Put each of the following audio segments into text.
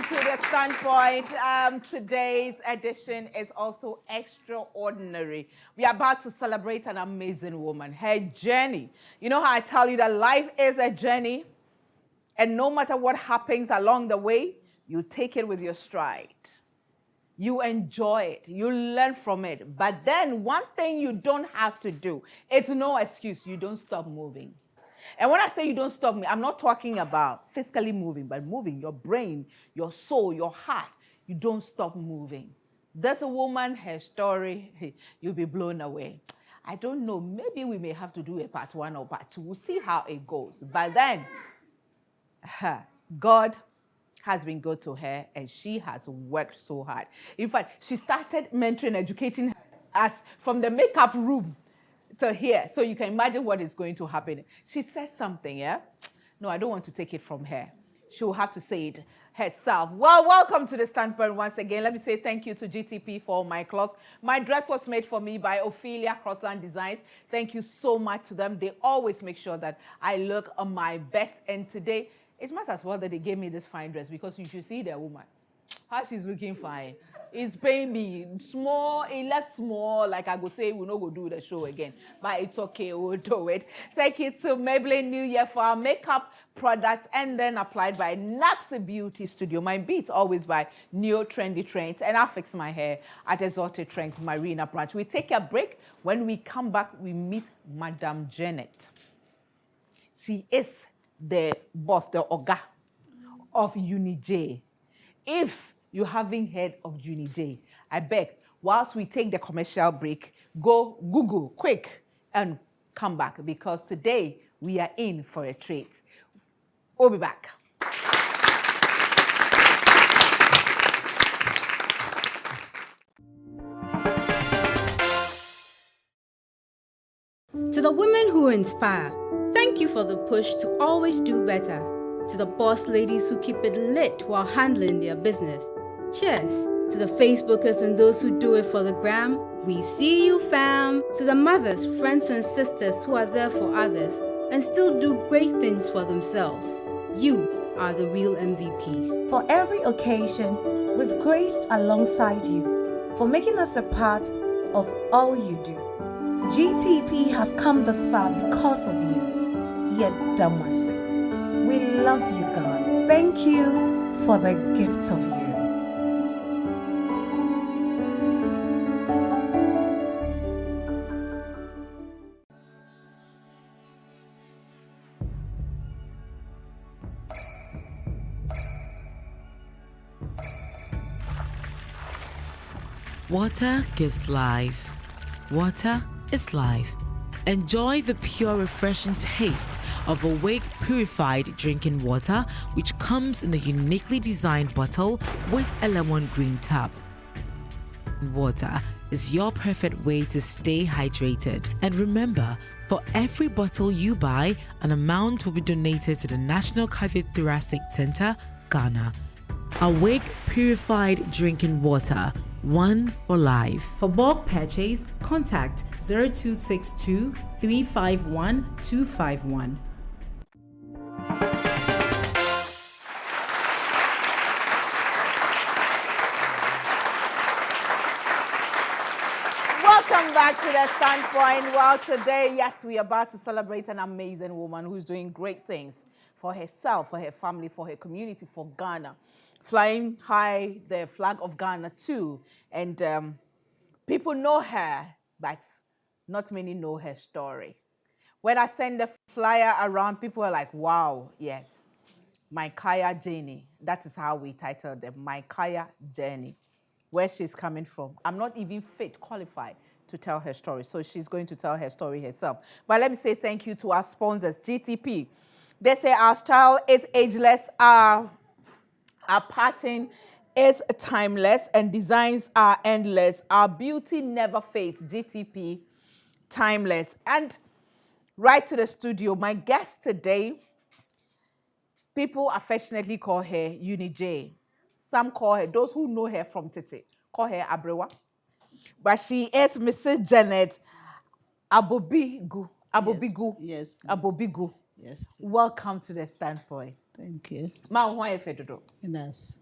to the Standpoint. Today's edition is also extraordinary. We are about to celebrate an amazing woman, her journey. You know how I tell you that life is a journey, and no matter what happens along the way, you take it with your stride. You enjoy it. You learn from it. But then one thing you don't have to do, it's no excuse. You don't stop moving. And when I say you don't stop me, I'm not talking about physically moving, but moving your brain, your soul, your heart. You don't stop moving. There's a woman, her story, you'll be blown away. I don't know, maybe we may have to do a part 1 or part 2. We'll see how it goes. But then, God has been good to her, and she has worked so hard. In fact, she started mentoring, educating us from the makeup room to here. So you can imagine what is going to happen. She says something, yeah? No, I don't want to take it from her. She will have to say it herself. Well, welcome to the Standpoint once again. Let me say thank you to GTP for my cloth. My dress was made for me by Ophelia Crossland Designs. Thank you so much to them. They always make sure that I look on my best. And today, it's much as well that they gave me this fine dress, because you should see the woman. How she's looking fine. It's paying me small, it left small, like I go say, we'll not go do the show again. But it's okay, we'll do it. Take it to Maybelline New Year for our makeup products, and then applied by Naxi Beauty Studio. My beats always by Neo Trendy Trends, and I fix my hair at Exotic Trends Marina branch. We take a break. When we come back, we meet Madam Janet. She is the boss, the Oga of UniJ. If you haven't heard of UniJ, I beg, whilst we take the commercial break, go Google quick and come back, because today we are in for a treat. We'll be back. To the women who inspire, thank you for the push to always do better. To the boss ladies who keep it lit while handling their business, cheers. To the Facebookers and those who do it for the gram, we see you, fam. To the mothers, friends and sisters who are there for others and still do great things for themselves, you are the real MVPs. For every occasion, we've graced alongside you, for making us a part of all you do. GTP has come this far because of you. Yet Damase. We love you, God. Thank you for the gift of you. Water gives life. Water is life. Enjoy the pure, refreshing taste of Awake purified drinking water, which comes in a uniquely designed bottle with a lemon green tap. Water is your perfect way to stay hydrated. And remember, for every bottle you buy, an amount will be donated to the National Cardiothoracic Center, Ghana. Awake purified drinking water. One for life. For bulk purchase, contact 0262 351 251. Welcome back to the Standpoint. Well, today, yes, we are about to celebrate an amazing woman who's doing great things for herself, for her family, for her community, for Ghana. Flying high the flag of Ghana too. And people know her, but not many know her story. When I send the flyer around, people are like, wow, yes, my Kaya journey. That is how we titled them, my Kaya journey, where she's coming from. I'm not even qualified to tell her story. So she's going to tell her story herself. But let me say thank you to our sponsors, GTP. They say our style is ageless, our pattern is timeless, and designs are endless. Our beauty never fades. GTP, timeless. And right to the studio, my guest today, people affectionately call her UniJ. Some call her, those who know her from Tete, call her Abrewa. But she is Mrs. Janet Abobigu. Abobigu. Yes. Abobigu. Yes. Welcome to the Standpoint. Thank you. Ma, why Fedodo? Yes.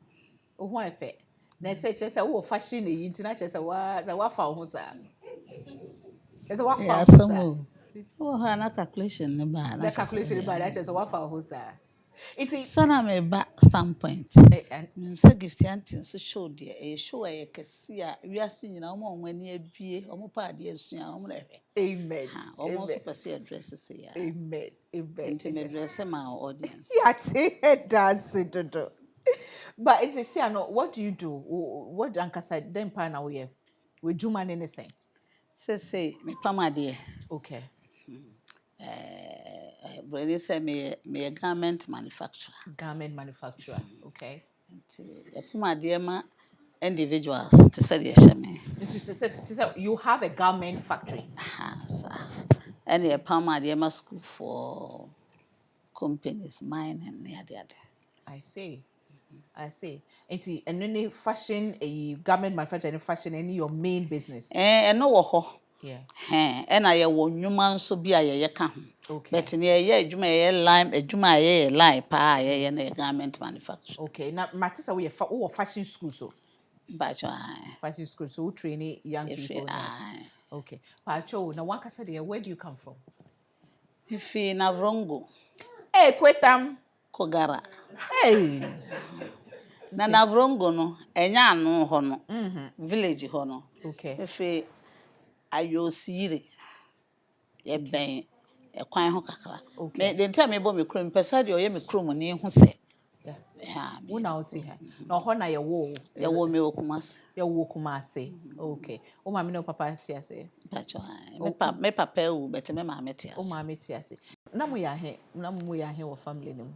Why fair? Na say just a fashion international wa fa ho sa. It's a wa fa ho sa. Oh, na calculation ne ba na The calculation by that just wa fa ho sa. It's sana me ba standpoint. Say Gifty auntie so show there. E show e kesi a wiase nyina omo ani abie, omo pa de asua, omo na hwe. amen. Ha, omo so pese address say ya. Amen. Amen. Nti me address my audience. Yeah, it does it. But it's a say, no, what do you do? What Ankasa then pan away? With Juma anything? Say me pamade. Okay. Brother say me a garment manufacturer. Garment manufacturer. Okay. Nti pamade ma individuals to say the shame. You have a garment factory. Sir. And a pamade ma school for companies, mine and the other. I see. I see. And any fashion, a garment manufacturer, any fashion, any your main business. No ho. Yeah. And I won human so be a can. Okay. But in a year, you may lime, a juma a line pie and a garment manufacturer. Okay. Now, Matissa, we are fashion school, so. But Fashion school, so we train young people. Okay. Pacho, now one can say, where do you come from? If in a wrongo. Hey, Kwetam. Kogara. Hey. Na vrongo no, enya no ho no. Village ho no. Okay. If ayo sire. Ye ben e kwan ho kakra. Me the time me bo me krom pesa de oye me krom ni hu se. Yeah. Ha. Wo na oti ha. Na ho na ye wo. Ye wo me okumase. Ye wo kumase. Okay. O ma me no papa ti ase. Pacho. Me papa wu but me ma me ti ase. O ma me ti ase. Na mo ya he wo family nim.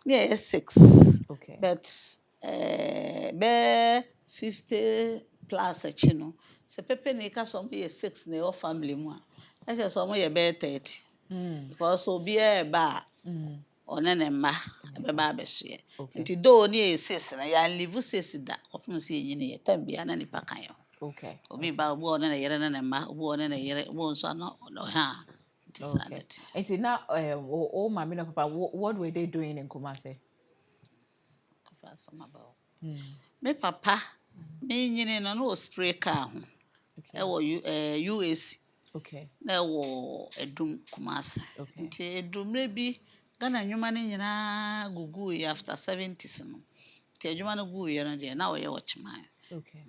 Yeah, 6. Okay. But be 50 plus a chino. Se pepe ni ka so be 6 na your family mu a. I say so mo ye be 30. Because so be e ba. Onene mma be ba be so ye. Nti do ni 6 na ya live 6 da. Kopum se yin ye tam bia na nipa kan yo. Okay. Obi ba obo onene yere na mma, obo onene yere, obo nso no ha. Okay. And now, oh, mommy and papa, what were they doing in Kumasi? Me papa, me nyine no spray car. Okay. UAC. Okay. Na wo edum Kumasi. Okay. Nti edum rebi Ghana nyuma ne nyina gugu after 70s no. Nti eduma no gugu ye no de na wo ye watchman. Okay.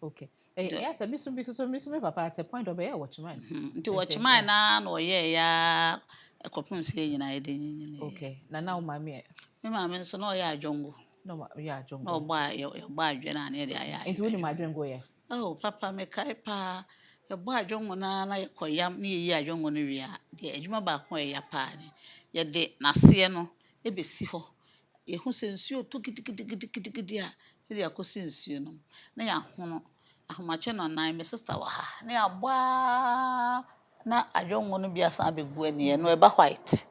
Okay. Yes, I miss because me papa at a point of air watchman. Nti watchman na no ye ya ekopun se nyina ye de nyine. Okay. Now mommy. Me mama nso na o ya adwongo. No, yeah, John. No ba adwe na na de aya. Into when my dream go here. Oh, papa me kai pa. Ye bo adwongo na ye koyam na ye yi adwongo no wi a. De adwuma ba ko ye ya pa ni. Ye de nase no e be si ho. Ye hu se nsuo to gidigidi a. Ne de akosi nsuo no. Na ya ho no. Ahomache no nan me sister wa ha. Na ya bwa na adwongo no bia san begu ani e no e ba white.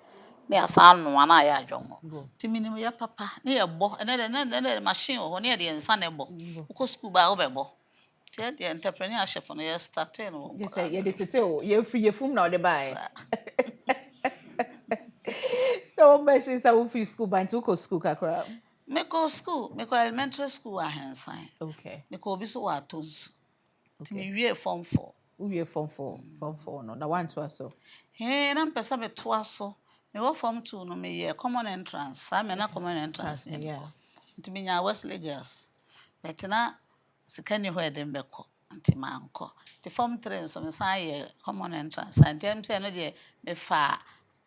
Na ya san no na ya adwongo. Ti minimum ya papa na ye bo na machine ho na ye de nsa na bo. Uko school ba wo be bo. Ti ye de entrepreneurship no ye start no. Yes, ye de tete o ye fum na o de buy. No machine say wo fi school ba nti uko school kakra. Me go school, me go elementary school ahensan. Okay. Me go bi so wa tonsu. Ti me wie form 4. We form 4 no. Na one to so. Na mpesa me to aso. Me wo form 2 no me ye common entrance. Sa me na common entrance. Yeah. Nti me nya Wesley girls. But na sika ni ho edem beko. Nti ma anko. Ti form 3 so me san ye common entrance. Nti em say no de me fa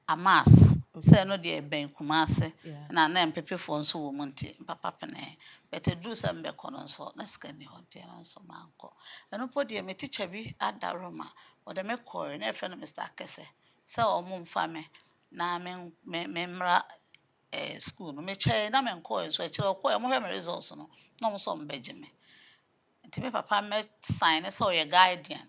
amas. Say no de ben Kumasi. Na mpepe fo nso wo munti papa pene. But do some beko no so na sika ni ho de no so ma anko. Eno po de me teacher bi ada Roma. O de me call na efe no Mr. Akese. Say o mo mfa me na me mra school no me che na me nko so e kire ko e mo hwe me results no na mo so mbeje me nti me papa me sign so ye guardian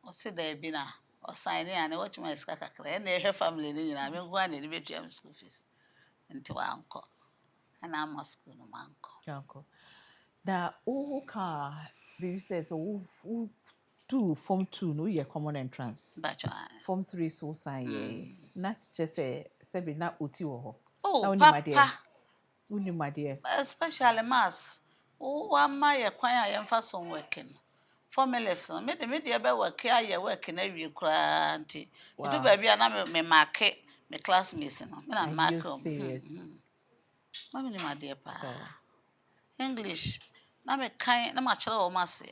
o se da bi na o sign ya na watch my iska kakra na e hwe family ni nyina me ngwa na ni betua school fees nti wa anko na ama school no manko Uncle. Da o ka be say so who do form 2 no ye common entrance. Bacha. Form 3 so sign ye. Not just say be na oti wo ho. Oh, papa. Uni, my dear. Especially mass. Oh, one my choir yemfa some working. Formulas no me dey be work here work na wi kra nti. Edu ba bia na me mark me classmates no. Me na Are mark you them. serious? Mami ni my dear pa. Oh. English na me kan na ma kire wo mase.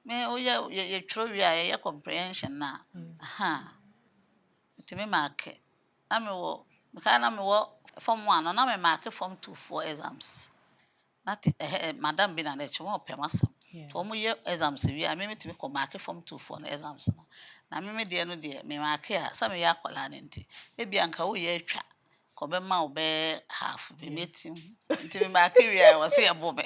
Me o ye twro wi a ye comprehension na. Aha. Nti me mark. Na me wo me kan na me wo form 1 no na me mark form 2 for exams. Not madam bi na na che won pem asem. To mo ye exams wi a me metimi ko mark form 2 for na exams no. Na me de no de me mark a sa me ya kwala ne nti. E bia nka wo ye atwa. Ko be ma wo be half be meeting. Nti me mark wi a wo se ye bo me.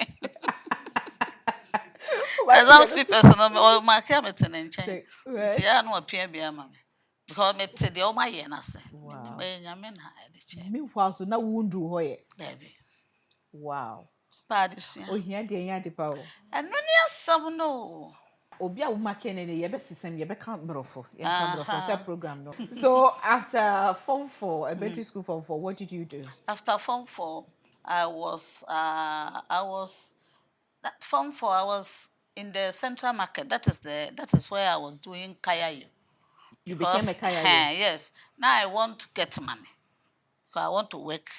Exams papers no me mark a meten nchen. Nti ya no apia bia ma me. Because me te de o ma ye na se. Wow. Me nyame na e de che. Meanwhile, so now wundu hoye. Baby. Wow. Bad is Oh, here de power. And no near some no. Obi a woma ken ne yebe system yebe kan brofo. Ye kan brofo Uh-huh. say program no. So after form 4, elementary school form 4, what did you do? After form 4, I was that form 4 I was in the central market. That is where I was doing kayayu. You became a kaya. Yes. Now I want to get money. So I want to work.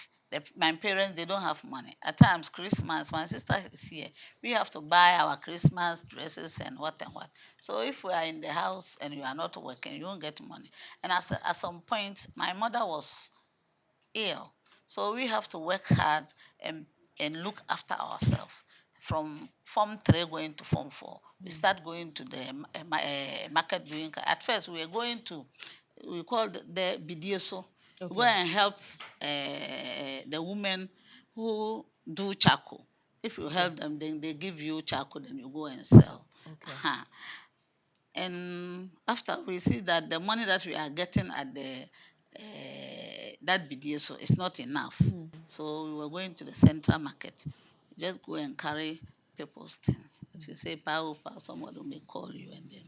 My parents, they don't have money. At times, Christmas, my sister is here. We have to buy our Christmas dresses and what and what. So if we are in the house and you are not working, you won't get money. And at some point, my mother was ill. So we have to work hard and look after ourselves. From Form 3 going to Form 4, we start going to the market doing. At first, we were going to, we called the BDSO. Okay. Go and help the women who do charcoal. If you help them, then they give you charcoal, then you go and sell. Okay. And after we see that the money that we are getting at the that BDSO is not enough, so we were going to the central market. Just go and carry people's things. If you say power, somebody may call you and then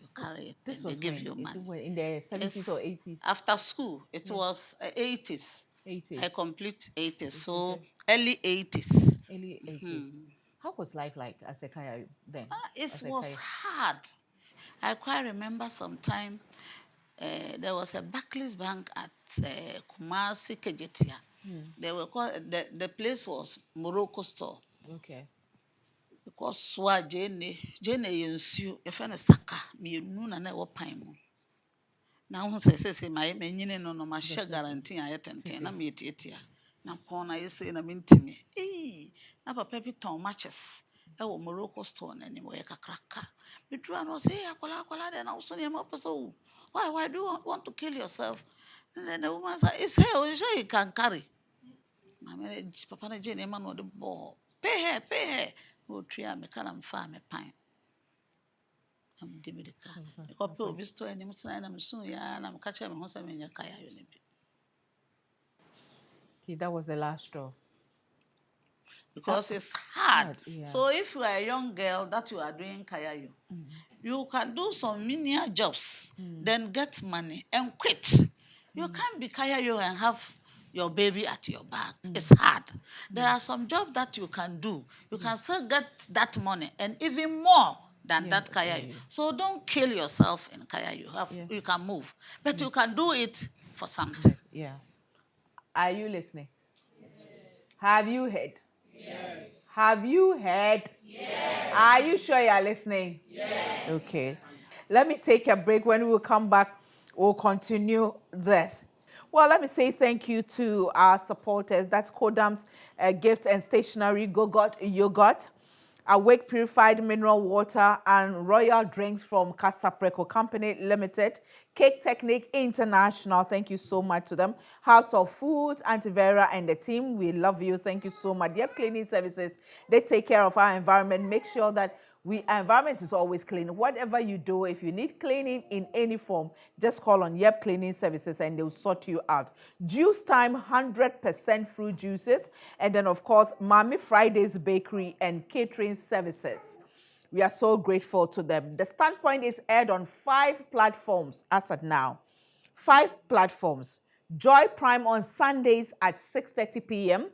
you carry it. This and was they give you money. In the 70s or 80s? After school, it was 80s. 80s. I complete 80s, so early 80s. Early 80s. How was life like as a kaya then? It was hard. I quite remember sometime there was a Barclays Bank at Kumasi Kejetia. They were called, the place was Morocco store. Okay. Because swa jene yensu efe ne saka mienu na wo pan mu. Na ho se my menyine no ma hye guarantee ayetenten na me tietia. Na kon na yese na mentimi. Na papa bi ton matches. E wo Morocco store na ni wo ye kakraka. Midura no say akola de na wo so ne ma peso. Why do you want to kill yourself? And then the woman said, it's here, you can carry. Papa na jene ma no de bo. Pay her. No tree me can farm a pine. I'm dibidika. The couple of this story, and I'm soon, and I'm catching my husband in your kaya. See, that was the last straw. Because it's hard. Yeah. So if you are a young girl that you are doing kaya, you can do some menial jobs, then get money and quit. You can't be kaya and have your baby at your back. It's hard. There are some jobs that you can do. You can still get that money and even more than that kaya. So don't kill yourself in kaya. You can move, but you can do it for something. Yeah. Are you listening? Yes. Have you heard? Yes. Have you heard? Yes. Are you sure you are listening? Yes. Okay. Let me take a break. When we will come back, we'll continue this. Well, let me say thank you to our supporters. That's Kodam's Gift and Stationery, Go-Got Yogurt, Awake Purified Mineral Water, and Royal Drinks from Casa Preco Company Limited, Cake Technique International. Thank you so much to them. House of Foods, Auntie Vera and the team. We love you. Thank you so much. Yep Cleaning Services, they take care of our environment. Make sure that our environment is always clean. Whatever you do, if you need cleaning in any form, just call on Yep Cleaning Services and they'll sort you out. Juice Time, 100% fruit juices. And then, of course, Mami Fridays Bakery and Catering Services. We are so grateful to them. The Standpoint is aired on 5 platforms as of now. 5 platforms. Joy Prime on Sundays at 6:30 p.m.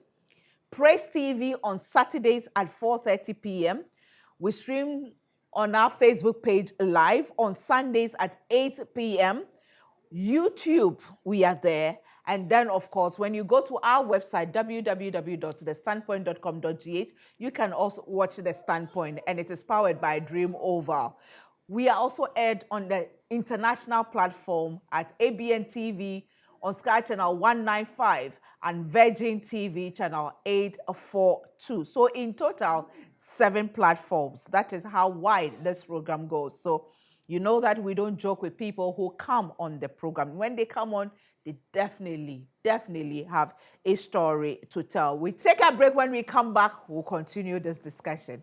Praise TV on Saturdays at 4:30 p.m. We stream on our Facebook page live on Sundays at 8 p.m. YouTube, we are there. And then, of course, when you go to our website, www.thestandpoint.com.gh, you can also watch The Standpoint, and it is powered by Dream Oval. We are also aired on the international platform at ABN TV, on Sky Channel 195, and Virgin TV Channel 842. So in total, 7 platforms. That is how wide this program goes. So you know that we don't joke with people who come on the program. When they come on, they definitely have a story to tell. We take a break. When we come back, we'll continue this discussion.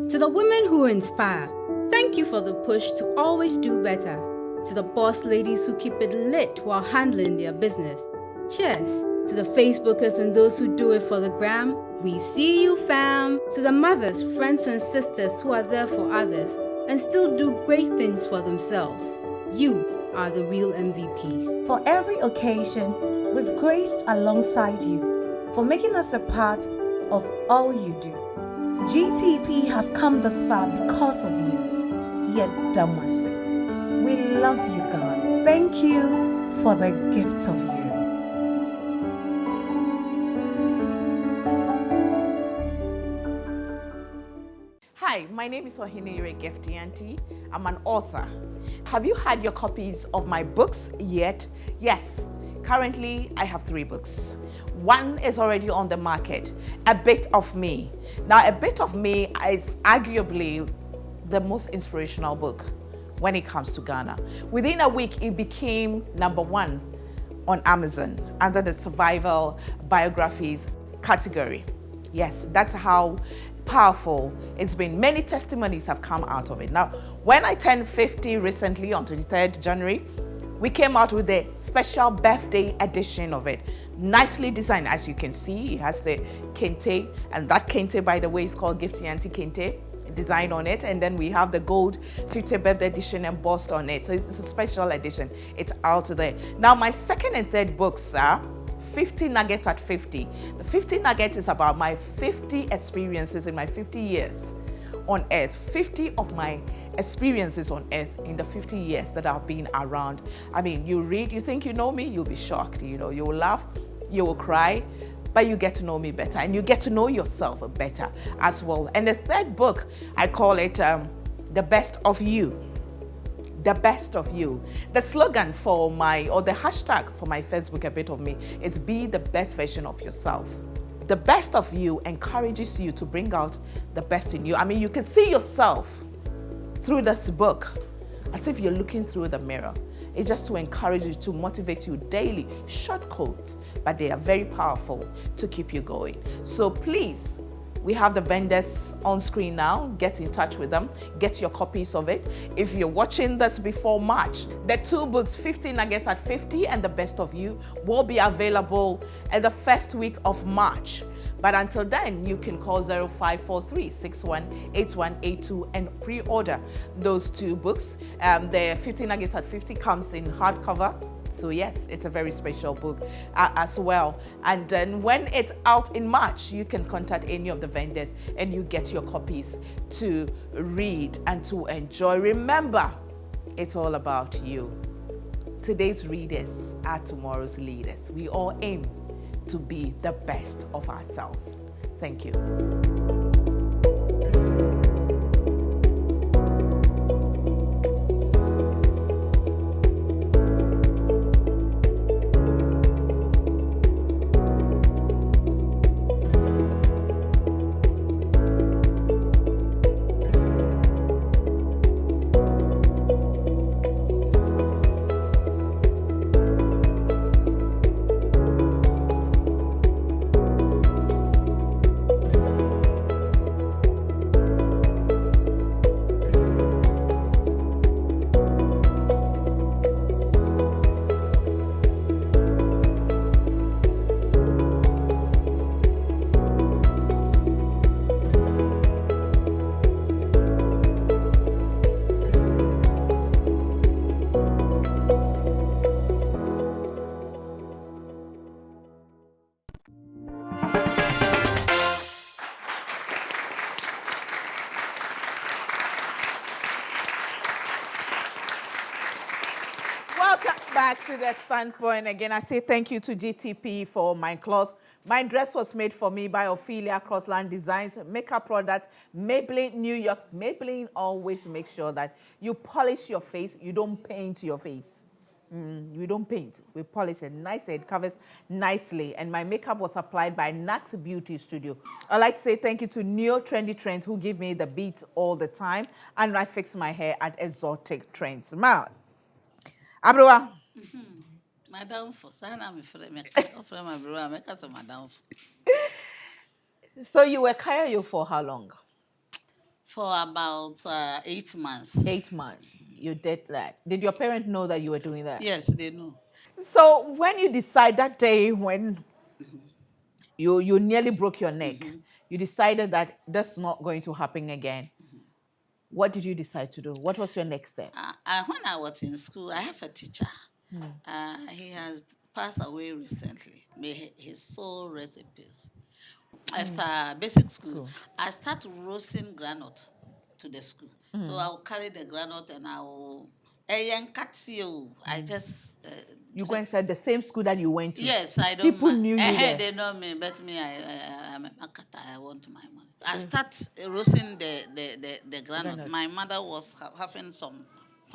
To the women who inspire, thank you for the push to always do better. To the boss ladies who keep it lit while handling their business. Cheers. To the Facebookers and those who do it for the gram, we see you, fam. To the mothers, friends and sisters who are there for others and still do great things for themselves. You are the real MVPs. For every occasion, we've graced alongside you, for making us a part of all you do. GTP has come this far because of you. Yet Damase. We love you, God. Thank you for the gift of you. Hi, my name is Gifty Auntie. I'm an author. Have you had your copies of my books yet? Yes. Currently, I have 3 books. One is already on the market, A Bit of Me. Now, A Bit of Me is arguably the most inspirational book when it comes to Ghana. Within a week, it became #1 on Amazon under the survival biographies category. Yes, that's how powerful it's been. Many testimonies have come out of it. Now, when I turned 50 recently on 23rd January, we came out with a special birthday edition of it. Nicely designed, as you can see. It has the kente, and that kente, by the way, is called Gifty Auntie Kente design on it. And then we have the gold 50th birthday edition embossed on it. So it's a special edition. It's out there. Now, my second and third books are 50 Nuggets at 50. The 50 Nuggets is about my 50 experiences in my 50 years on earth. 50 of my experiences on earth in the 50 years that I've been around. I mean, you read, you think you know me, you'll be shocked. You know, you will laugh, you will cry, but you get to know me better, and you get to know yourself better as well. And the third book, I call it The Best of You. The Best of You. The slogan for the hashtag for my Facebook, A Bit of Me, is be the best version of yourself. The Best of You encourages you to bring out the best in you. I mean, you can see yourself through this book as if you're looking through the mirror. It's just to encourage you, to motivate you daily. Short quotes, but they are very powerful to keep you going. So please, we have the vendors on screen now. Get in touch with them. Get your copies of it. If you're watching this before March, the 2 books, 50 Nuggets at 50 and The Best of You, will be available at the first week of March. But until then, you can call 0543-618182 and pre-order those 2 books. The 50 Nuggets at 50 comes in hardcover. So yes, it's a very special book as well. And then when it's out in March, you can contact any of the vendors and you get your copies to read and to enjoy. Remember, it's all about you. Today's readers are tomorrow's leaders. We all aim to be the best of ourselves. Thank you. back to the standpoint again. I say thank you to GTP for my cloth. My dress was made for me by Ophelia Crossland Designs, makeup product, Maybelline, New York. Maybelline always make sure that you polish your face, you don't paint your face. We don't paint, we polish it nice, it covers nicely. And my makeup was applied by Nax Beauty Studio. I'd like to say thank you to Neo Trendy Trends who give me the beats all the time. And I fix my hair at Exotic Trends. Ma, Abroa. Madam for Sana, my friend, my brother, my cousin, Madam. So you were Kayayo for how long? For about 8 months. 8 months. You did that. Did your parents know that you were doing that? Yes, they know. So when you decide that day when you nearly broke your neck, you decided that that's not going to happen again. What did you decide to do? What was your next step? When I was in school, I have a teacher. He has passed away recently. May his soul rest in peace. After basic school, I started roasting granite to the school. So I'll carry the granite and I'll I just you go inside the same school that you went to? Yes, I don't. People knew you there. They know me, but me, I'm a marketer. I want my money. I start roasting the granite. My mother was having some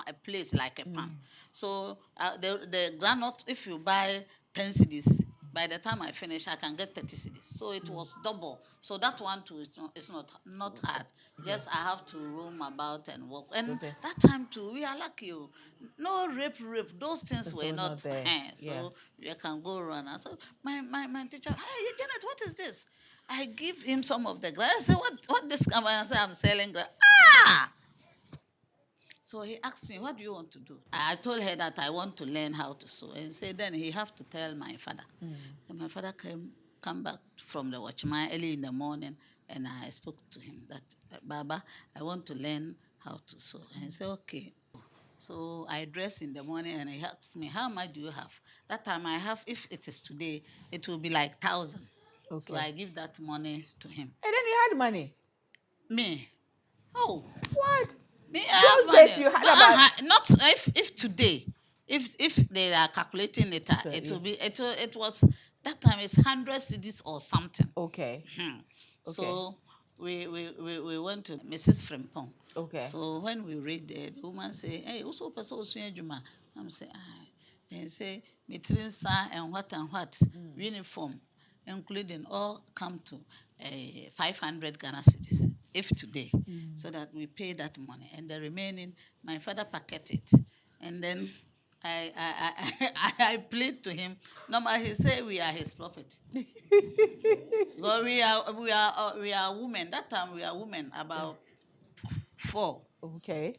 a place like a pan. So the granite, if you buy 10 cedis, by the time I finish, I can get 30 cedis. So it was double. So that one too is not hard. Just I have to roam about and walk. And that time too, we are lucky. No rape. Those things were not there. So you can go run. And so my teacher, hey Janet, what is this? I give him some of the glass. I said, what this? I said, I'm selling glass. So he asked me, what do you want to do? I told her that I want to learn how to sew. And said, then he have to tell my father. And my father come back from the watchman early in the morning, and I spoke to him that, Baba, I want to learn how to sew. And he said, okay. So I dress in the morning, and he asked me, how much do you have? That time I have, if it is today, it will be like 1,000. Okay. So I give that money to him. And then you had money? Me? Oh. What? Me, those days you had about... Not if today, if they are calculating it, it will be it was that time it's 100 cedis or something. Okay. So we went to Mrs. Frimpong. Okay. So when we read there, the woman say, hey, also person Juma. I'm saying, and say Mitrinsa and what uniform, including all come to 500 Ghana cedis. If today, so that we pay that money, and the remaining, my father packet it, and then I plead to him. Normally, he say we are his property. Well, we are women. That time we are women, about 4. Okay.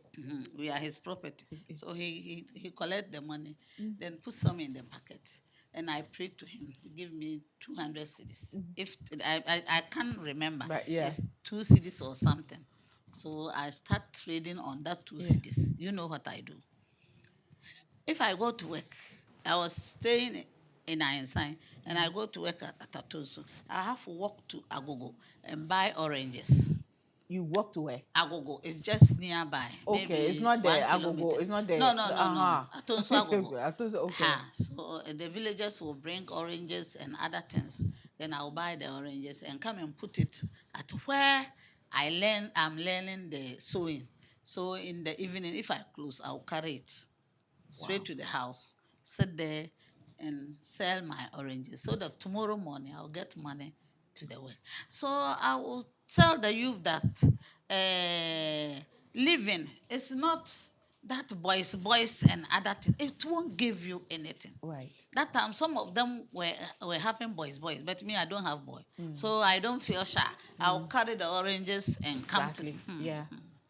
We are his property. So he collect the money, then put some in the packet. And I prayed to him to give me 200 cedis. If I can't remember, it's 2 cedis or something. So I start trading on that 2 cedis. You know what I do. If I go to work, I was staying in Ainsign, and I go to work at Atoso. I have to walk to Agogo and buy oranges. You walk to where? Agogo. It's just nearby. Okay, it's not there. Agogo, it's not there. No. Atonso Agogo. Atonso, okay. So the villagers will bring oranges and other things. Then I'll buy the oranges and come and put it at where I'm learning the sewing. So in the evening, if I close, I'll carry it straight to the house, sit there and sell my oranges. So that tomorrow morning I'll get money to the work. So I will tell the youth that living is not that boys and other things. It won't give you anything. Right. That time some of them were having boys, but me, I don't have boy. So I don't feel shy. I'll carry the oranges and come to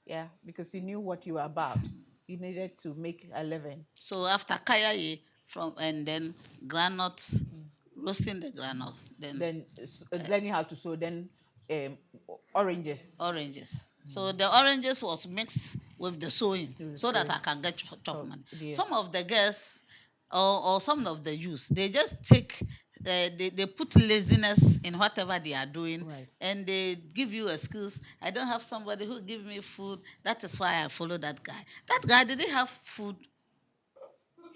Yeah, because you knew what you were about. You needed to make a living. So after Kayaye and then granules, roasting the granules, then learning how to sew, then oranges. So the oranges was mixed with the sewing so that I can get chop money. Yeah. Some of the girls or some of the youths, they just take, they put laziness in whatever they are doing, and they give you excuse. I don't have somebody who give me food. That is why I follow that guy. That guy didn't have food.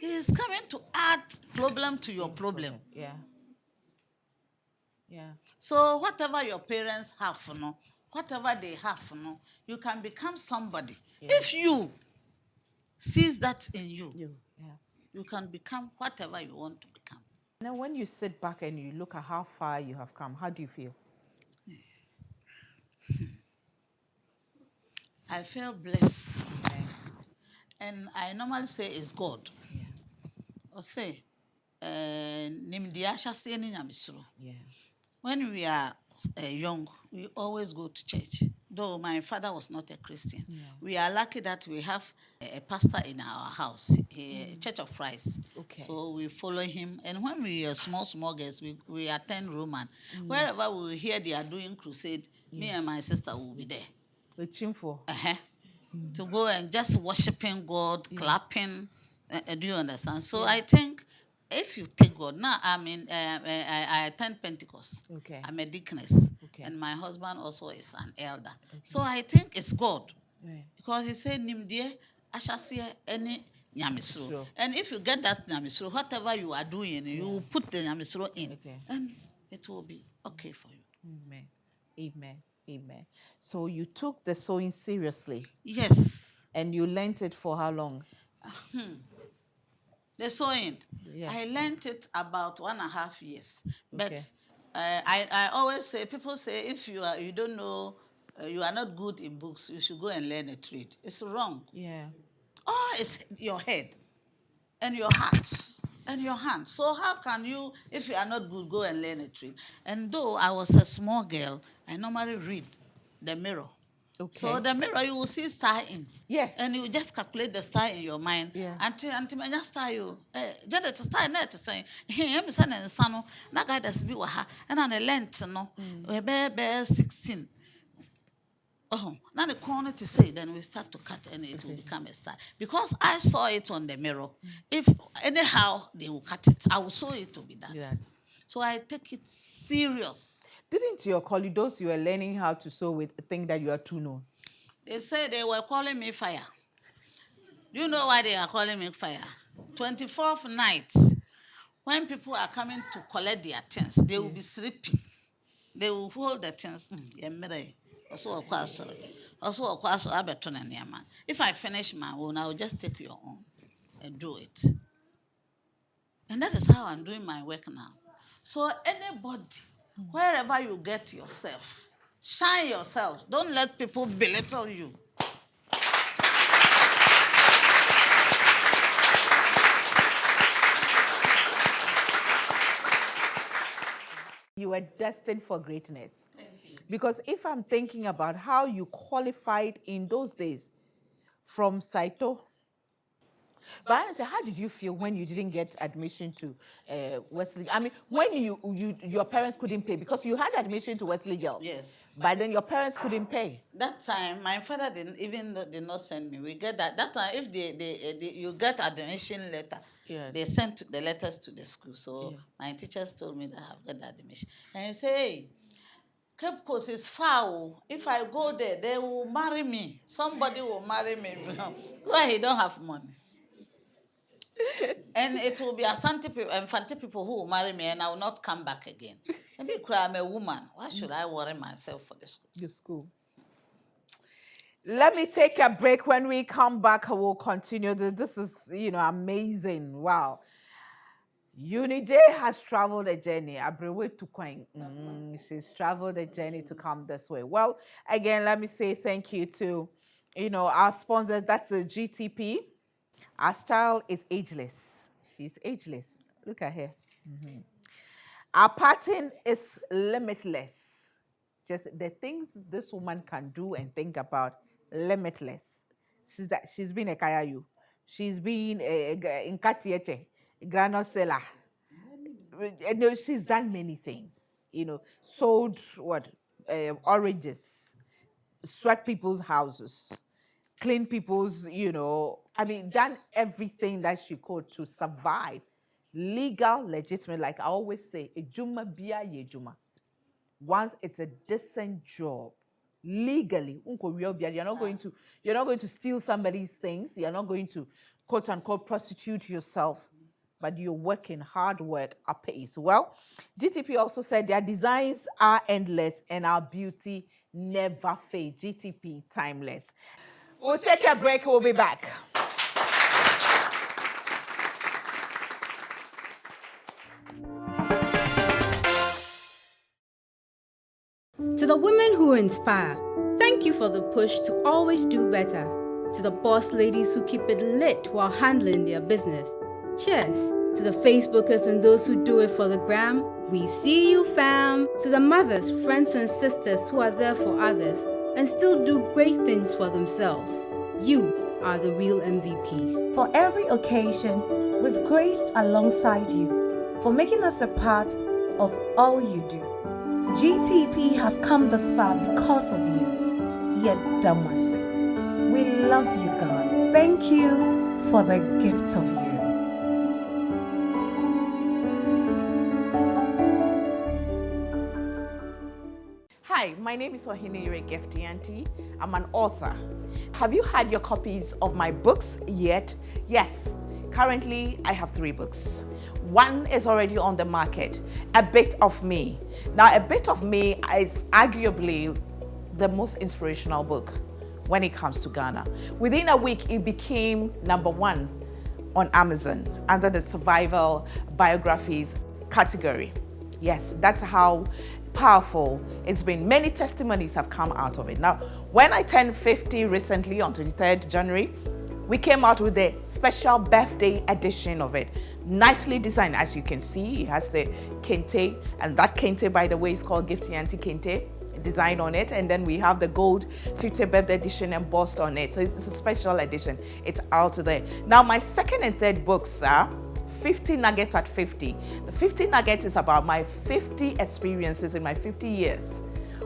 he is coming to add problem to your problem. Yeah. Yeah. So whatever your parents have, whatever they have, you can become somebody. Yeah. If you sees that in you, Yeah. you can become whatever you want to become. Now, when you sit back and you look at how far you have come, how do you feel? I feel blessed. Okay. And I normally say it's God. Yeah. Or say, nimdi ahyase ni nyamesuro. Yeah. When we are young, we always go to church. Though my father was not a Christian, we are lucky that we have a pastor in our house, a Church of Christ. Okay. So we follow him. And when we are small girls, we attend Roman. Wherever we hear they are doing crusade, me and my sister will be there. Waiting for. To go and just worshiping God, clapping. Do you understand? So I think if you take God, now I attend Pentecost. Okay. I'm a deaconess. Okay. And my husband also is an elder. Okay. So I think it's God. Right. Because he said, Nimdie, Ashasie, any nyamisro. Sure. And if you get that nyamisro, whatever you are doing, you will put the nyamisro in. Okay. And it will be okay for you. Amen. Amen. Amen. So you took the sewing seriously. Yes. And you learned it for how long? The sewing. Yeah. I learned it about 1.5 years. Okay. But I always say, people say, if you don't know, you are not good in books, you should go and learn a trade. It's wrong. Yeah. Oh, it's your head and your heart and your hand. So how can you, if you are not good, go and learn a trade? And though I was a small girl, I normally read the mirror. Okay. So the mirror, you will see star in. Yes. And you just calculate the star in your mind. Yeah. Until many star you. Just the star net saying, hey, I'm son and son. Na guy that's be waha. And on the length, no, we be 16. Oh, now the corner to say, then we start to cut and it will become a star. Because I saw it on the mirror. If anyhow they will cut it, I will show it to be that. Yeah. So I take it serious. Didn't your colleagues, those you were learning how to sew with, think that you are too known? They say they were calling me fire. Do you know why they are calling me fire? 24th night, when people are coming to collect their things, they will be sleeping. They will hold the things. If I finish my own, I will just take your own and do it. And that is how I'm doing my work now. So anybody, wherever you get yourself, shine yourself. Don't let people belittle you. You were destined for greatness. Because if I'm thinking about how you qualified in those days from Saito, but honestly, how did you feel when you didn't get admission to Wesley? I mean, when your parents couldn't pay, because you had admission to Wesley Girls. Yes. But then your parents couldn't pay. That time, my father did not send me. We get that. That time, if you get admission letter, they sent the letters to the school. So my teachers told me that I have got the admission. And I say, hey, Cape Coast is foul. If I go there, they will marry me. Somebody will marry me. Why he don't have money? And it will be Asante people and Fanti people who will marry me, and I will not come back again. And because I'm a woman, why should I worry myself for the school? The school. Let me take a break. When we come back, we'll continue. This is, amazing. Wow. Unij has traveled a journey. Abrewe to Queen. She's traveled a journey to come this way. Well, again, let me say thank you to, our sponsors. That's the GTP. Our style is ageless. She's ageless. Look at her. Our pattern is limitless. Just the things this woman can do and think about, limitless. She's been a Kayayu. She's been in Katieche, Granosela. She's done many things. Sold oranges, swept people's houses, clean people's, done everything that she could to survive. Legal, legitimate, like I always say, ejuma biya yejuma. Once it's a decent job, legally. You're not going to steal somebody's things. You're not going to quote unquote prostitute yourself, but you're working hard work apace. Well, GTP also said their designs are endless and our beauty never fades. GTP timeless. We'll take a break. We'll be back. To the women who inspire, thank you for the push to always do better. To the boss ladies who keep it lit while handling their business. Cheers. To the Facebookers and those who do it for the gram. We see you, fam. To the mothers, friends, and sisters who are there for others and still do great things for themselves. You are the real MVPs. For every occasion, we've graced alongside you for making us a part of all you do. GTP has come this far because of you. Yet Damase. We love you, God. Thank you for the gift of you. Hi, my name is Ohineyere Gifty Auntie. I'm an author. Have you had your copies of my books yet? Yes. Currently, I have 3 books. One is already on the market, A Bit of Me. Now, A Bit of Me is arguably the most inspirational book when it comes to Ghana. Within a week, it became #1 on Amazon under the survival biographies category. Yes, that's how powerful it's been. Many testimonies have come out of it. Now, when I turned 50 recently on 23rd January, we came out with a special birthday edition of it. Nicely designed, as you can see. It has the kente, and that kente, by the way, is called Gifty Auntie Kente design on it. And then we have the gold 50th birthday edition embossed on it. So it's a special edition. It's out there. Now, my second and third books are 50 Nuggets at 50. The 50 Nuggets is about my 50 experiences in my 50 years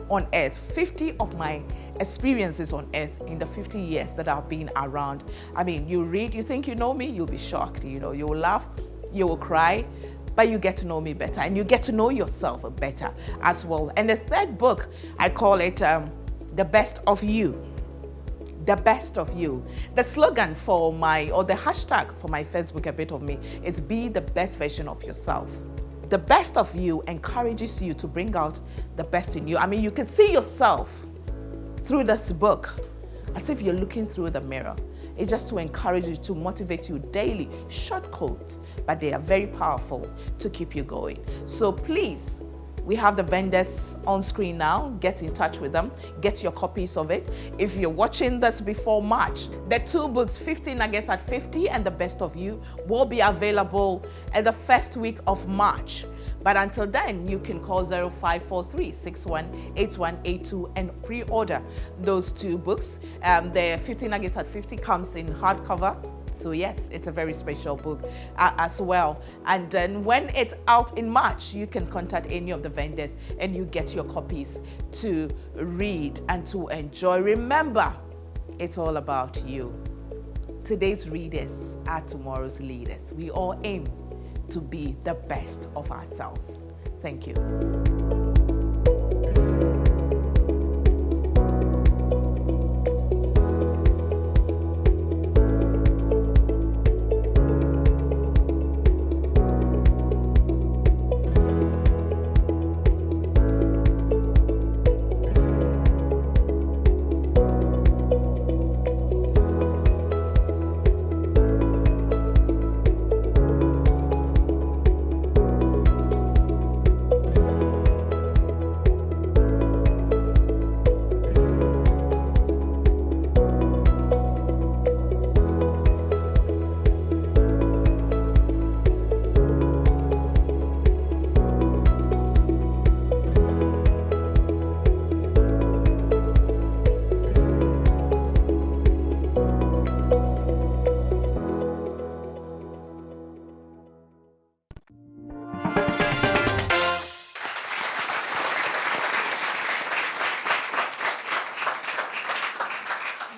on earth. 50 of my experiences on earth in the 50 years that I've been around. I mean, you read, you think you know me, you'll be shocked. You know, you will laugh, you will cry, but you get to know me better and you get to know yourself better as well. And the third book, I call it The Best of You. The best of you. The slogan for the hashtag for my Facebook, A Bit of Me, is be the best version of yourself. The best of you encourages you to bring out the best in you. I mean, you can see yourself through this book as if you're looking through the mirror. It's just to encourage you, to motivate you daily. Short quotes, but they are very powerful to keep you going. So please, we have the vendors on screen now. Get in touch with them. Get your copies of it. If you're watching this before March, the 2 books, 50 Nuggets at 50 and The Best of You, will be available at the first week of March. But until then, you can call 0543-618182 and pre-order those 2 books. The 50 Nuggets at 50 comes in hardcover. So yes, it's a very special book as well. And then when it's out in March, you can contact any of the vendors and you get your copies to read and to enjoy. Remember, it's all about you. Today's readers are tomorrow's leaders. We all aim to be the best of ourselves. Thank you.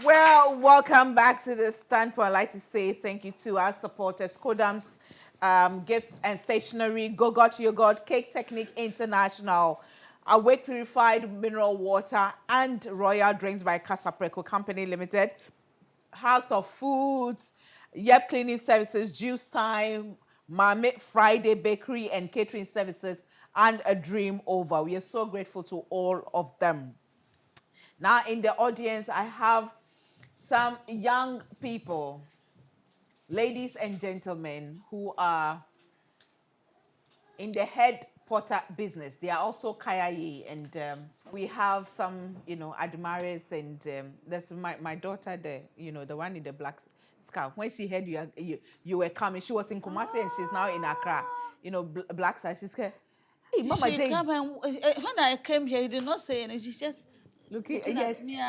Well, welcome back to the standpoint. I'd like to say thank you to our supporters, Kodams, Gifts and Stationery, Go Got Yogurt, Cake Technique International, Awake Purified Mineral Water and Royal Drinks by Casapreco Company Limited, House of Foods, Yep Cleaning Services, Juice Time, Marmite Friday Bakery and Catering Services, and A Dream Over. We are so grateful to all of them. Now in the audience, I have some young people, ladies and gentlemen, who are in the head potter business. They are also Kayaye, and we have some, admirers, and there's my daughter there, the one in the black scarf. When she heard you were coming, she was in Kumasi and she's now in Accra. Black side. She's scared. Hey, Mama Jane. Come and, when I came here, he did not say anything. She just looking at me.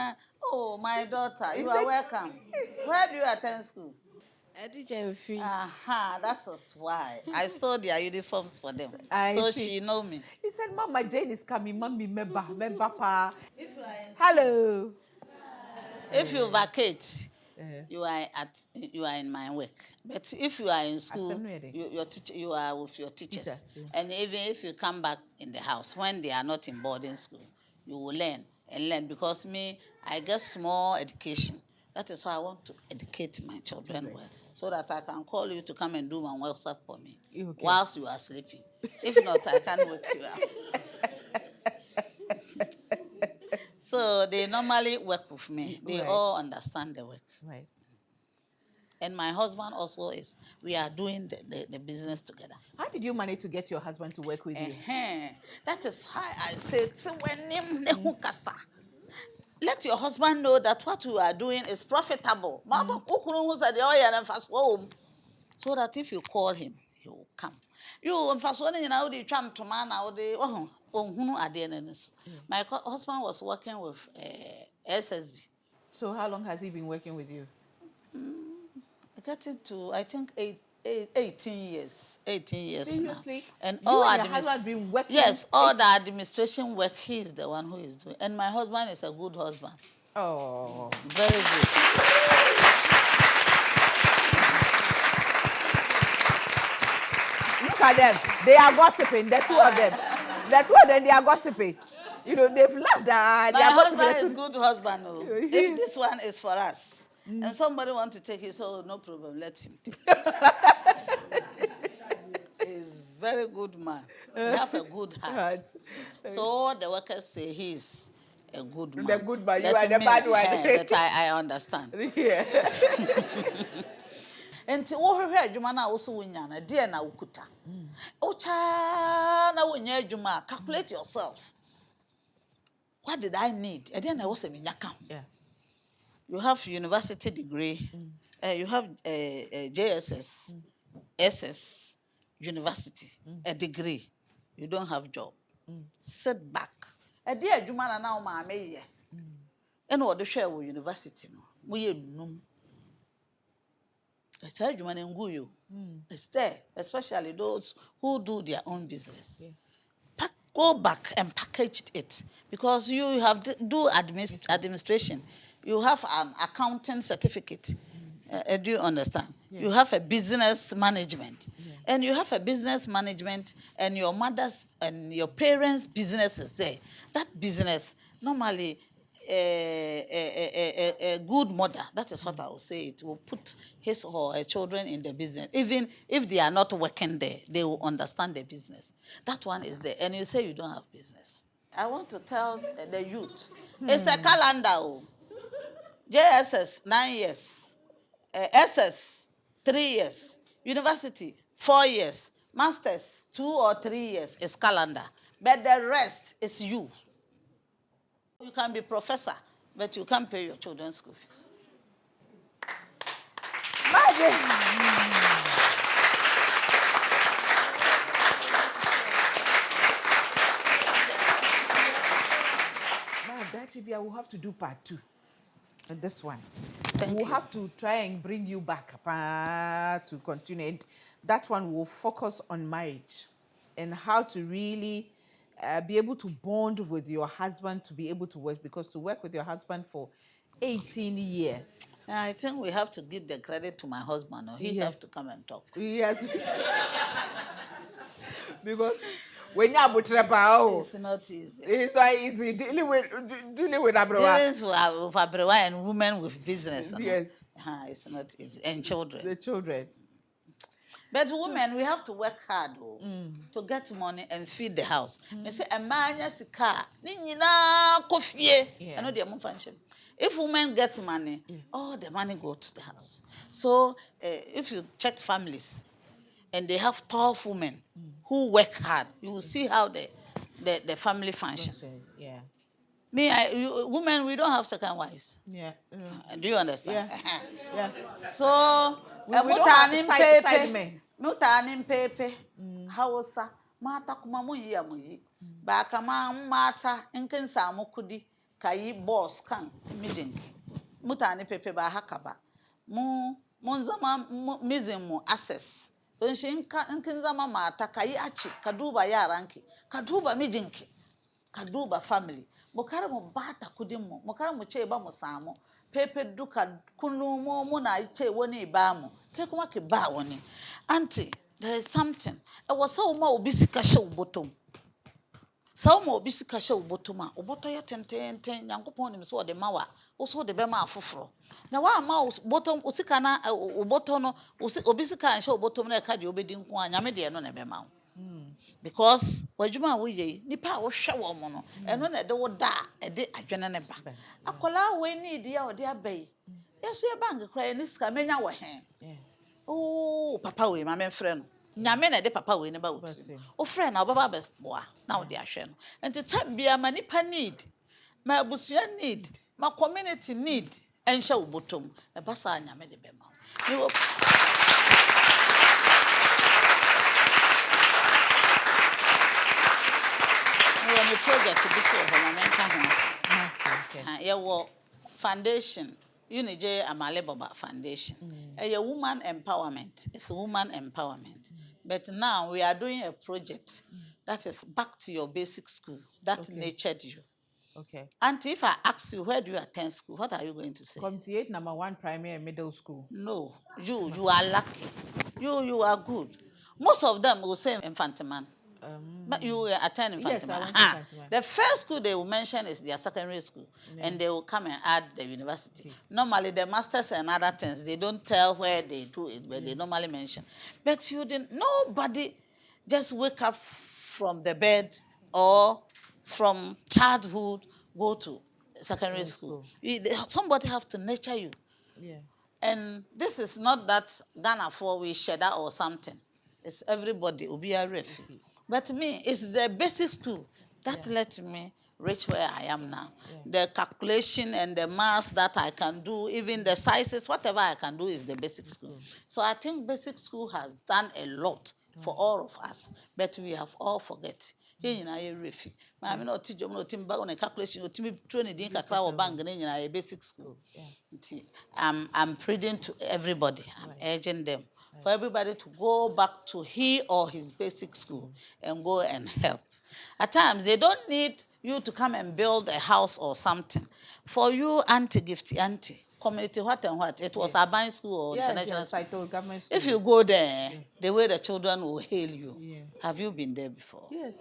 Oh, my daughter, you are welcome. Where do you attend school? Educative. Aha, that's why. I stole their uniforms for them. So she know me. He said, Mama Jane is coming, Mommy, member pa. Hello. If you vacate, you are in my work. But if you are in school, you are with your teachers. And even if you come back in the house, when they are not in boarding school, you will learn and learn, because I get small education. That is why I want to educate my children well, so that I can call you to come and do my WhatsApp for me whilst you are sleeping. If not, I can't wake you up. So they normally work with me. They all understand the work. Right. And my husband also we are doing the business together. How did you manage to get your husband to work with you? That is why I said, let your husband know that what you are doing is profitable. So that if you call him, he will come. My husband was working with SSB. So how long has he been working with you? Getting to, I think, 18 years. 18 years. Seriously? Now. And you all and your husband been working? Yes, all the administration work, he is the one who is doing. And my husband is a good husband. Oh. Very good. Look at them. They are gossiping. The two of them. The two of them, they are gossiping. They've left that. My husband is a good husband. Oh. If this one is for us, and somebody wants to take it, so no problem, let him take it. He's a very good man. He has a good heart. So all the workers say he's a good man. The good man, you are the bad one. But I understand. Yeah. And what her Jumana also winyana, dear na ukuta. Ocha na winya Juma, calculate yourself. What did I need? And then I was a minyaka. Yeah. You have university degree, you have JSS, SS, university, a degree. You don't have job. Sit back. A dear Jumana now, my mayor. And what the share with university? We num. I tell Jumana and Guyo. It's there, especially those who do their own business. Yeah. Go back and package it, because you have to do administration. You have an accounting certificate. Do you understand? Yeah. You have a business management. Yeah. And you have a business management, and your mother's and your parents' business is there. That business, normally, a good mother, that is what I will say, it will put his or her children in the business. Even if they are not working there, they will understand the business. That one is there. And you say you don't have business. I want to tell the youth, it's a calendar. JSS, 9 years. SS, 3 years. University, 4 years. Masters, 2 or 3 years is calendar. But the rest is you. You can be professor, but you can't pay your children's school fees. That will have to do part 2. This one. Thank we'll you. have to try and bring you back to continue. And that one will focus on marriage and how to really be able to bond with your husband to be able to work, because to work with your husband for 18 years. I think we have to give the credit to my husband, or he have to come and talk. Yes. Because When you are butrapa, It's not easy. it's not easy dealing with Abroa. This is for Abrewa and women with business. Yes. It's not easy. And children. The children. But women, we have to work hard to get money and feed the house. They say, a man has a car. I know they are function. If women get money, all the money go to the house. So if you check families and they have tough women who work hard, you will see how the family function. Yeah. Women, we don't have second wives. Yeah. Do you understand? Yeah. So we don't have side men. Mutanim pepe. Hausa. Mata kuma mu yi amuyi. Ba kama mata inkin samu kudi kayi boss kan mijinki. Mutane pepe ba haka ba. Mun zama mijin mu access. Don shi inkin zama mata kayi aci ka duba yaranki, ka duba mijinki, ka duba family. Mu kar mu bata kudin mu, mu kar mu ce ba mu samu. Pepe duka kunu mu muna ce wani ba mu. Ke kuma ki ba wani. Auntie, there is something. I was so ma obi sika she ubotom. So ma obi sika she ubotoma. Uboto ya ten. Nyankopon nim so de mawa. O so de be ma afoforo. Na wa ma ubotom usika na uboto no obi sika she ubotom na ka de obedi nko anya me de no na be ma. Because wajuma wo ye nipa wo hwe wo mo no eno na de wo da e de adwene ne ba akola we need ya o de abai yeso ye bank kra ni ska menya wo hen oh papa we ma me frɛ no nyame na de papa we ne ba wo ti o frɛ na obaba be boa na wo de ahwɛ no enti time bia ma nipa need ma abusua need ma community need enhye wo botom e ba sa nyame de be ma wo when you project to be so foundation, Unije Amale Baba Foundation. A woman empowerment. It's woman empowerment. But now we are doing a project that is back to your basic school that nurtured you. Okay. Auntie, if I ask you where do you attend school, what are you going to say? Community 8 number 1 primary and middle school. No, you are lucky. You are good. Most of them will say Infantiman. But you attend Infantiman. Yes, I went to Infantiman. The first school they will mention is their secondary school, and they will come and add the university. Normally, the masters and other things, they don't tell where they do it, but they normally mention. But you didn't, nobody just wake up from the bed or from childhood, go to secondary school. Somebody have to nurture you. Yeah. And this is not that Ghana for we shedder or something. It's everybody will be a ref. But me, it's the basic school that let me reach where I am now. The calculation and the maths that I can do, even the sizes, whatever I can do is the basic school. So I think basic school has done a lot for all of us, but we have all forget. Basic school. I'm pleading to everybody. I'm urging them for everybody to go back to he or his basic school and go and help. At times, they don't need you to come and build a house or something. For you, Auntie Gifty, Auntie, community what and what, it was Urban school or international school. Government school. If you go there, the way the children will hail you. Have you been there before? Yes.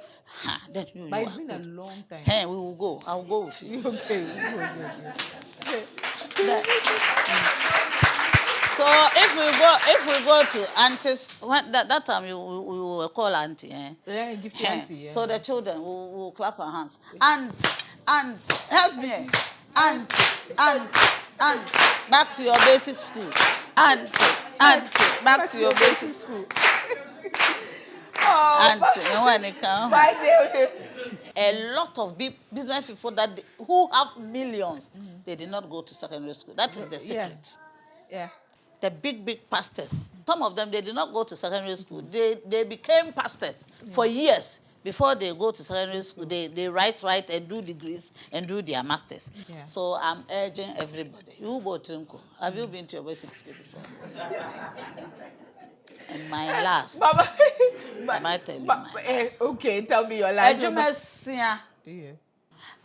Then you But it's been a long time. Hey, we will go. I'll go with you. Okay. So if we go to aunties, that time we will call auntie. Yeah, Gifty auntie. Yeah. So the children will clap our hands. Aunt, help me. Aunt, back to your basic school. Aunt, back to your basic school. Auntie, no one can. A lot of business people who have millions, they did not go to secondary school. That is the secret. Yeah. The big pastors. Some of them, they did not go to secondary school. They became pastors for years before they go to secondary school. They write and do degrees and do their masters. Yeah. So I'm urging everybody. You go Trinko. Have you been to your basic school before? And my last. I might tell you my last. Okay, tell me your last.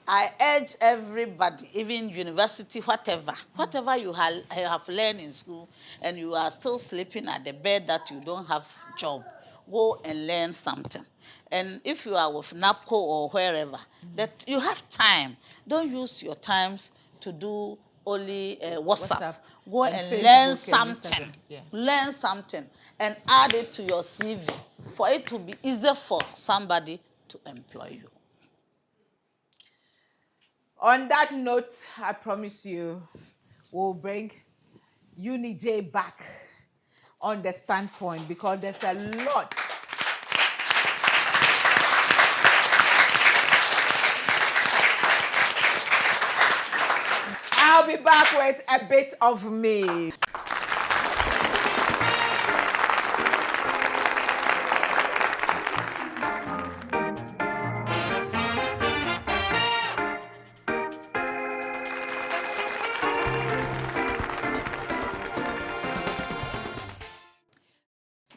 I urge everybody, even university, whatever you have learned in school, and you are still sleeping at the bed that you don't have job, go and learn something. And if you are with NAPCO or wherever, that you have time. Don't use your times to do only WhatsApp. Go and Facebook learn and something. Instagram. Yeah. Learn something and add it to your CV for it to be easier for somebody to employ you. On that note, I promise you, we'll bring UniJ back on the standpoint because there's a lot. I'll be back with a bit of me.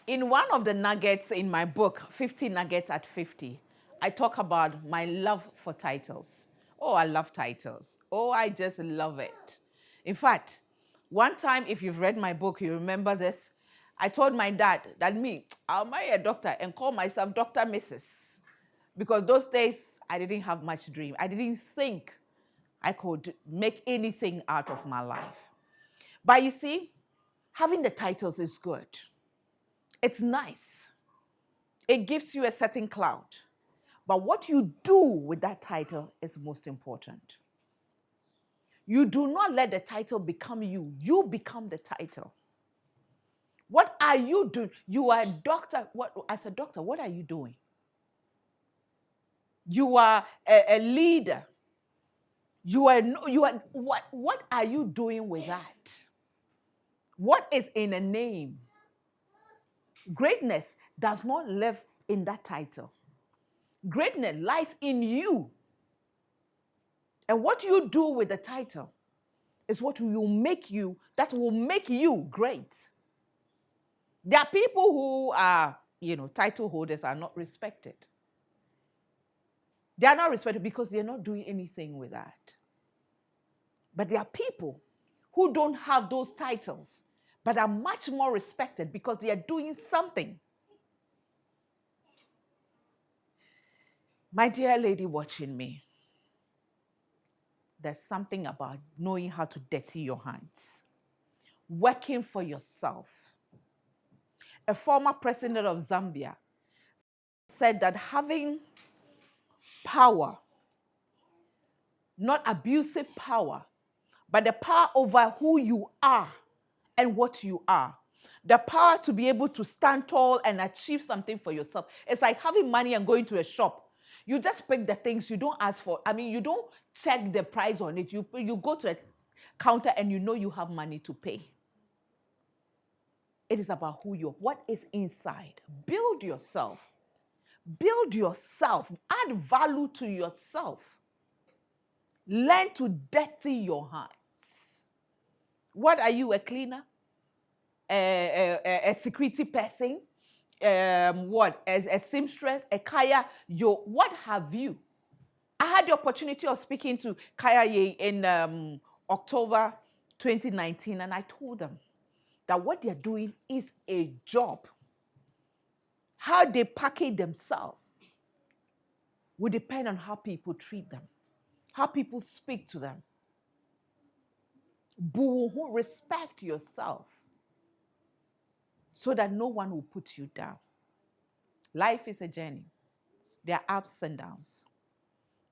In one of the nuggets in my book, 50 Nuggets at 50, I talk about my love for titles. Oh, I love titles. Oh, I just love it. In fact, one time, if you've read my book, you remember this. I told my dad that I'll marry a doctor and call myself Dr. Mrs. Because those days, I didn't have much dream. I didn't think I could make anything out of my life. But you see, having the titles is good. It's nice. It gives you a certain clout. But what you do with that title is most important. You do not let the title become you. You become the title. What are you doing? You are a doctor. As a doctor, what are you doing? You are a leader. What are you doing with that? What is in a name? Greatness does not live in that title. Greatness lies in you. And what you do with the title is what will make you, that will make you great. There are people who are, title holders are not respected. They are not respected because they're not doing anything with that. But there are people who don't have those titles, but are much more respected because they are doing something. My dear lady watching me, there's something about knowing how to dirty your hands, working for yourself. A former president of Zambia said that having power, not abusive power, but the power over who you are and what you are, the power to be able to stand tall and achieve something for yourself. It's like having money and going to a shop. You just pick the things you don't ask for. You don't check the price on it. You go to a counter and you know you have money to pay. It is about who you are, what is inside. Build yourself. Build yourself. Add value to yourself. Learn to dirty your hands. What are you, a cleaner? A security person? A seamstress? A kaya? What have you? I had the opportunity of speaking to Kaya in October 2019, and I told them that what they're doing is a job. How they package themselves will depend on how people treat them, how people speak to them. Boo, respect yourself so that no one will put you down. Life is a journey. There are ups and downs.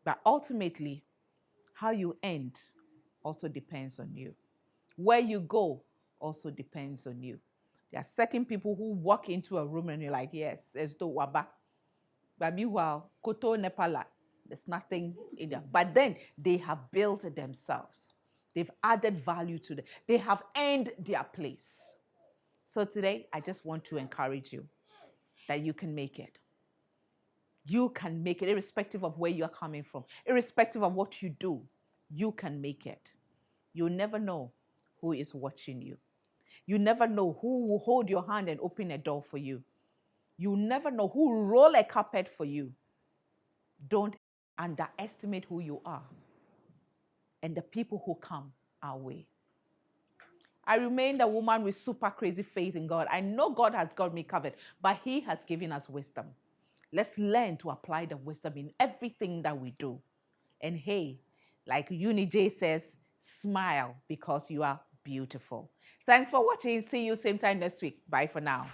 But ultimately, how you end also depends on you. Where you go also depends on you. There are certain people who walk into a room and you're like, yes, there's no waba. But meanwhile, koto nepala, there's nothing in there. But then they have built themselves. They've added value to them. They have earned their place. So today, I just want to encourage you that you can make it. You can make it, irrespective of where you're coming from, irrespective of what you do. You can make it. You'll never know who is watching you. You never know who will hold your hand and open a door for you. You never know who will roll a carpet for you. Don't underestimate who you are and the people who come our way. I remain the woman with super crazy faith in God. I know God has got me covered, but He has given us wisdom. Let's learn to apply the wisdom in everything that we do. And hey, like Uni J says, smile because you are beautiful. Thanks for watching. See you same time next week. Bye for now.